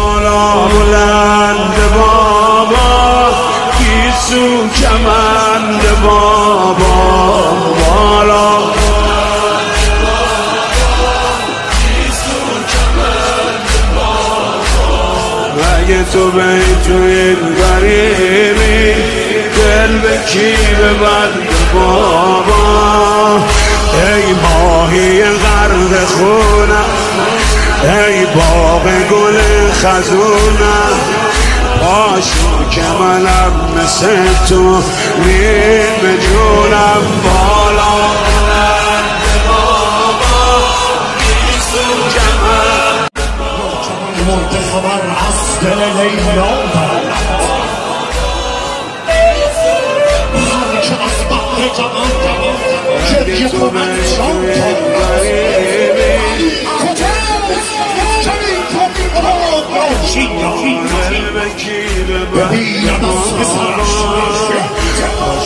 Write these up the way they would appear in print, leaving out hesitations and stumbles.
بالا بلند بابا گیسو کمند بابا بالا اگه تو بیت تو این غریبی دل به کی ببند بابا ای ماهی غرق خونم ای باغ گل خزونم پاشو که منم مثل تو نیمه جونم بالا خبر از دل لیلا هر که از بحر جوان گریه کنند شان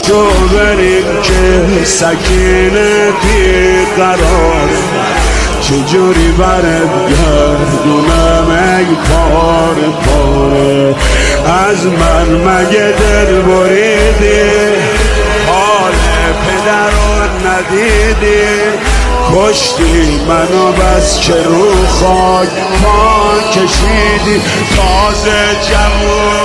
تو بریم که سکینه بیقرار چجوری برد گردونم ای پاره پاره از من مگه دل بریدی حال پدر رو ندیدی کشتی منو بس که رو خاک پا کشیدی تازه جوون